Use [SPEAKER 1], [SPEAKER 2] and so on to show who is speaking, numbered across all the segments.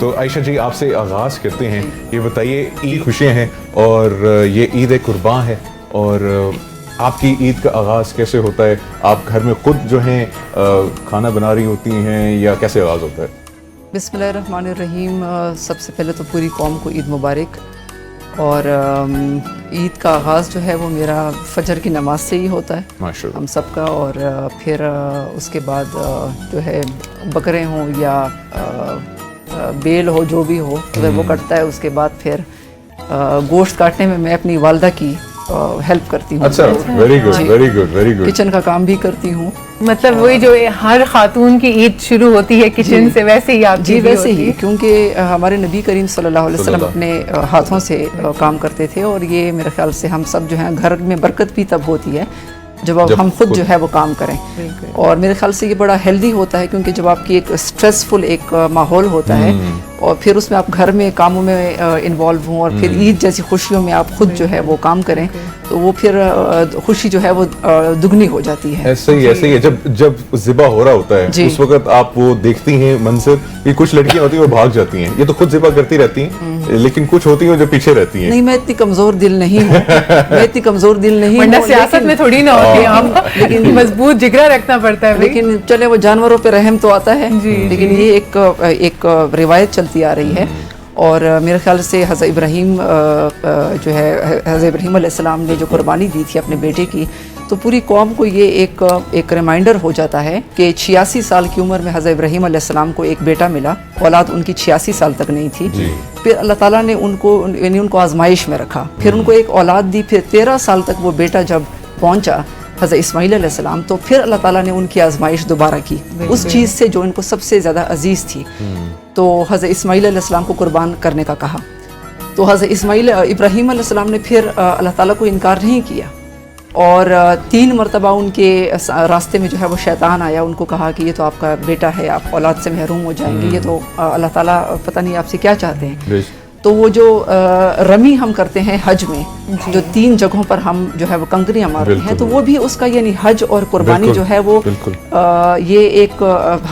[SPEAKER 1] تو عائشہ جی آپ سے آغاز کرتے ہیں، یہ بتائیے عید خوشیاں ہیں اور یہ عید قرباں ہے، اور آپ کی عید کا آغاز کیسے ہوتا ہے؟ آپ گھر میں خود جو ہیں کھانا بنا رہی ہوتی ہیں یا کیسے آغاز ہوتا ہے؟
[SPEAKER 2] بسم اللہ الرحمن الرحیم. سب سے پہلے تو پوری قوم کو عید مبارک. اور عید کا آغاز جو ہے وہ میرا فجر کی نماز سے ہی ہوتا ہے
[SPEAKER 1] ماشاءاللہ
[SPEAKER 2] ہم سب کا، اور پھر اس کے بعد جو ہے بکرے ہوں یا بیل ہو جو بھی ہو وہ کٹتا ہے. اس کے بعد پھر گوشت کاٹنے میں میں اپنی والدہ کی ہیلپ کرتی ہوں.
[SPEAKER 1] اچھا، very good very good very good.
[SPEAKER 2] Kitchen کا کام بھی کرتی ہوں.
[SPEAKER 3] مطلب وہی جو ہر خاتون کی عید شروع ہوتی ہے کچن سے، ویسے ہی آپ
[SPEAKER 2] جی ویسے ہی، کیونکہ ہمارے نبی کریم صلی اللہ علیہ وسلم اپنے ہاتھوں سے کام کرتے تھے، اور یہ میرے خیال سے ہم سب جو ہیں گھر میں برکت بھی تب ہوتی ہے جب ہم خود جو ہے وہ کام کریں. اور میرے خیال سے یہ بڑا ہیلدی ہوتا ہے، کیونکہ جب آپ کی ایک سٹریسفل ایک ماحول ہوتا ہے اور پھر اس میں آپ گھر میں کاموں میں انوالو ہوں، اور پھر عید جیسی خوشیوں میں آپ خود جو ہے وہ کام کریں، تو وہ پھر خوشی جو ہے وہ دگنی ہو جاتی ہے.
[SPEAKER 1] ایسے ہی ہے جب ذبح ہو رہا ہوتا ہے اس وقت آپ وہ دیکھتی ہیں منظر، یہ کچھ لڑکیاں ہوتی ہیں وہ بھاگ جاتی ہیں، یہ تو خود ذبح کرتی رہتی ہیں، لیکن کچھ ہوتی ہیں جو پیچھے رہتی ہیں.
[SPEAKER 2] نہیں، میں اتنی کمزور دل نہیں ہوں، میں اتنی کمزور دل نہیں ہوں.
[SPEAKER 3] ورنہ سیاست میں تھوڑی نہ ہوتی ہے، لیکن مضبوط جگرا رکھنا پڑتا ہے.
[SPEAKER 2] لیکن چلے وہ جانوروں پہ رحم تو آتا ہے، لیکن یہ ایک روایت چلتی آ رہی ہے. اور میرے خیال سے حضرت ابراہیم جو ہے حضرت ابراہیم علیہ السلام نے جو قربانی دی تھی اپنے بیٹے کی، تو پوری قوم کو یہ ایک ریمائنڈر ہو جاتا ہے کہ 86 سال کی عمر میں حضرت ابراہیم علیہ السلام کو ایک بیٹا ملا، اولاد ان کی 86 سال تک نہیں تھی. پھر اللہ تعالیٰ نے ان کو آزمائش میں رکھا، پھر ان کو ایک اولاد دی، پھر 13 سال تک وہ بیٹا جب پہنچا حضرت اسماعیل علیہ السلام، تو پھر اللہ تعالیٰ نے ان کی آزمائش دوبارہ کی اس چیز سے جو ان کو سب سے زیادہ عزیز تھی. تو حضرت اسماعیل علیہ السلام کو قربان کرنے کا کہا، تو حضرت ابراہیم علیہ السلام نے پھر اللہ تعالیٰ کو انکار نہیں کیا، اور 3 مرتبہ ان کے راستے میں جو ہے وہ شیطان آیا، ان کو کہا کہ یہ تو آپ کا بیٹا ہے، آپ اولاد سے محروم ہو جائیں گے، یہ تو اللہ تعالیٰ پتہ نہیں آپ سے کیا چاہتے ہیں. تو وہ جو رمی ہم کرتے ہیں حج میں، جو 3 جگہوں پر ہم جو ہے وہ کنکریاں مارتے ہیں، تو وہ بھی اس کا یعنی حج اور قربانی جو ہے وہ یہ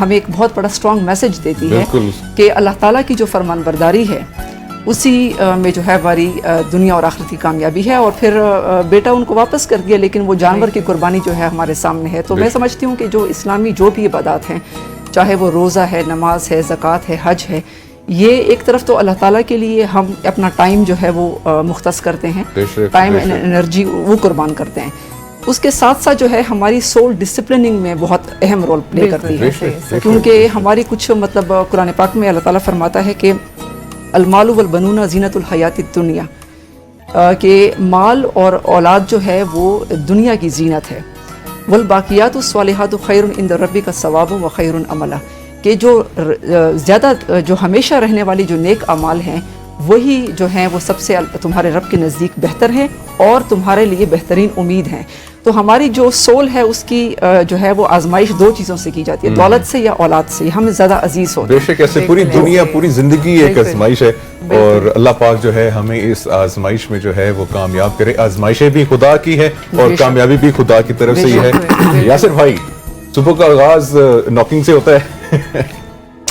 [SPEAKER 2] ہمیں ایک بہت بڑا اسٹرانگ میسج دیتی ہے کہ اللہ تعالیٰ کی جو فرمان برداری ہے اسی میں جو ہے ہماری دنیا اور آخرت کی کامیابی ہے. اور پھر بیٹا ان کو واپس کر دیا، لیکن وہ جانور کی قربانی جو ہے ہمارے سامنے ہے. تو میں سمجھتی ہوں کہ جو اسلامی جو بھی عبادات ہیں، چاہے وہ روزہ ہے، نماز ہے، زکوٰۃ ہے، حج ہے، یہ ایک طرف تو اللہ تعالیٰ کے لیے ہم اپنا ٹائم جو ہے وہ مختص کرتے ہیں، ٹائم اینڈ انرجی وہ قربان کرتے ہیں. اس کے ساتھ ساتھ جو ہے ہماری سول ڈسپلننگ میں بہت اہم رول پلے کرتی ہے، کیونکہ ہماری کچھ مطلب قرآن پاک میں اللہ تعالیٰ فرماتا ہے کہ المال والبنون زینت الحیات الدنیا، کہ مال اور اولاد جو ہے وہ دنیا کی زینت ہے. والباقیات الصالحات خیر عند ربک ثوابا وخیر عملا، کہ جو زیادہ جو ہمیشہ رہنے والی جو نیک اعمال ہیں وہی جو ہیں وہ سب سے تمہارے رب کے نزدیک بہتر ہیں اور تمہارے لیے بہترین امید ہیں. تو ہماری جو سول ہے اس کی جو ہے وہ آزمائش 2 چیزوں سے کی جاتی ہے، دولت سے یا اولاد سے، ہمیں زیادہ عزیز ہوتے ہیں.
[SPEAKER 1] بے شک ایسے پوری دنیا پوری زندگی ایک آزمائش ہے، اور اللہ پاک جو ہے ہمیں اس آزمائش میں جو ہے وہ کامیاب کرے. آزمائشیں بھی خدا کی ہے اور کامیابی بھی خدا کی طرف سے ہی ہے. یاسر بھائی، صبح کا آغاز ناکنگ سے ہوتا ہے؟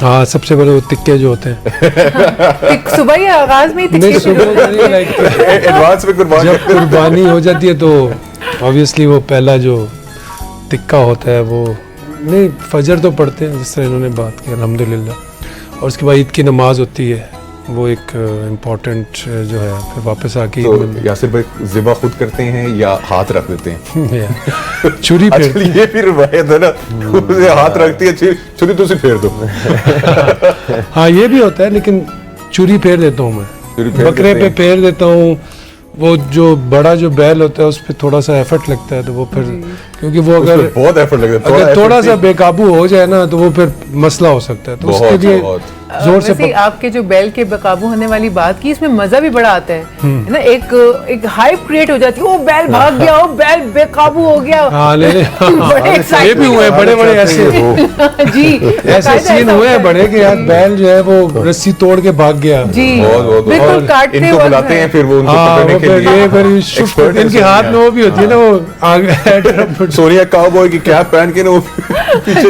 [SPEAKER 4] ہاں، سب سے بڑے وہ تکے جو ہوتے ہیں
[SPEAKER 3] صبح ہی آغاز میں
[SPEAKER 1] ایڈوانس میں
[SPEAKER 4] جب قربانی ہو جاتی ہے تو آبویسلی وہ پہلا جو تکہ ہوتا ہے وہ نہیں، فجر تو پڑھتے ہیں جس طرح انہوں نے بات کی الحمدللہ، اور اس کے بعد عید کی نماز ہوتی ہے، وہ ایک امپورٹنٹ جو ہے. پھر واپس آ کے
[SPEAKER 1] یاسر بھائی ذبح خود کرتے ہیں یا ہاتھ رکھ دیتے ہیں؟
[SPEAKER 4] چھری پھیر،
[SPEAKER 1] یہ بھی روایت ہے نا، ہاتھ رکھتی ہے، چھری تو پھیر دو.
[SPEAKER 4] ہاں یہ بھی ہوتا ہے، لیکن چھری پھیر دیتا ہوں میں، بکرے پہ پھیر دیتا ہوں. وہ جو بڑا جو بیل ہوتا ہے اس پہ تھوڑا سا ایفرٹ لگتا ہے، تو وہ پھر کیونکہ وہ اگر
[SPEAKER 1] بہت ایفرٹ لگتا ہے،
[SPEAKER 4] اگر تھوڑا سا بے قابو ہو جائے نا تو وہ پھر مسئلہ ہو سکتا ہے. تو اس کے لیے زور سے
[SPEAKER 3] آپ کے جو بیل کے بے قابو ہونے والی بات کی، اس میں مزہ بھی بڑا آتا ہے نا، ایک ہائپ کریٹ ہو جاتی ہے، وہ بیل بھاگ گیا، وہ بیل بے قابو ہو گیا.
[SPEAKER 4] ہاں یہ بھی ہوئے بڑے بڑے ایسے
[SPEAKER 3] جی
[SPEAKER 4] ایسے سین ہوئے ہیں بڑے کہ یار بیل جو ہے وہ رسی توڑ کے بھاگ گیا.
[SPEAKER 3] جی بالکل کاٹتے
[SPEAKER 1] ان کو بلاتے ہیں، پھر وہ
[SPEAKER 4] ان کے ہاتھ میں وہ بھی ہوتی ہے نا، وہ
[SPEAKER 1] سونیا کاؤبوائے کی کیپ پہن کے نا وہ پیچھے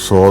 [SPEAKER 5] 100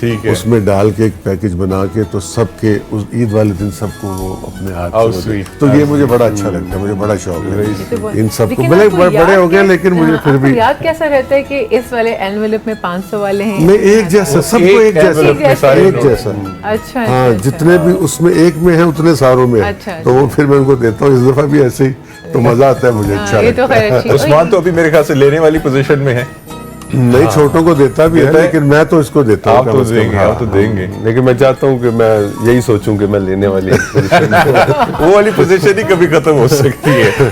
[SPEAKER 1] ٹھیک ہے.
[SPEAKER 5] اس میں ڈال کے ایک پیکج بنا کے تو سب کے اس عید والے دن سب کو وہ اپنے ہاتھ
[SPEAKER 1] How
[SPEAKER 5] سے
[SPEAKER 1] sweet.
[SPEAKER 5] تو یہ مجھے بڑا اچھا لگتا ہے, مجھے بڑا شوق ہے ان سب کو.
[SPEAKER 3] لیکن
[SPEAKER 5] بھلے
[SPEAKER 3] آپ کو
[SPEAKER 5] بڑے ہو گئے
[SPEAKER 3] یاد
[SPEAKER 5] لیکن مجھے
[SPEAKER 3] ہاں،
[SPEAKER 5] پھر
[SPEAKER 3] آپ کو
[SPEAKER 5] بھی
[SPEAKER 3] یاد کیسا رہتا ہے کہ اس والے اینولپ میں 500 والے ہیں؟
[SPEAKER 5] نہیں, ایک جیسا سب کو, ایک جیسا,
[SPEAKER 1] envelope میں سارے
[SPEAKER 5] ایک
[SPEAKER 1] لوگ.
[SPEAKER 5] جیسا.
[SPEAKER 3] اچھا
[SPEAKER 5] ہاں,
[SPEAKER 3] اچھا
[SPEAKER 5] جتنے بھی اس میں ایک میں ہیں اتنے ساروں میں ہیں.
[SPEAKER 3] اچھا،
[SPEAKER 5] تو وہ پھر میں ان کو دیتا ہوں. اس دفعہ بھی ایسے ہی تو مزہ آتا ہے مجھے, اچھا
[SPEAKER 3] یہ تو
[SPEAKER 5] لگتا ہے.
[SPEAKER 3] خیر اچھی
[SPEAKER 1] عثمان تو ابھی میرے خیال سے لینے والی پوزیشن میں ہے.
[SPEAKER 5] نہیں, چھوٹوں کو دیتا بھی ہے
[SPEAKER 1] دیتا ہے؟
[SPEAKER 5] لیکن میں تو اس کو دیتا ہوں.
[SPEAKER 1] آپ تو دیں گے, آپ تو دیں گے.
[SPEAKER 6] لیکن میں چاہتا ہوں کہ میں یہی سوچوں کہ میں لینے والی
[SPEAKER 1] وہ والی پوزیشن ہی کبھی ختم ہو سکتی ہے.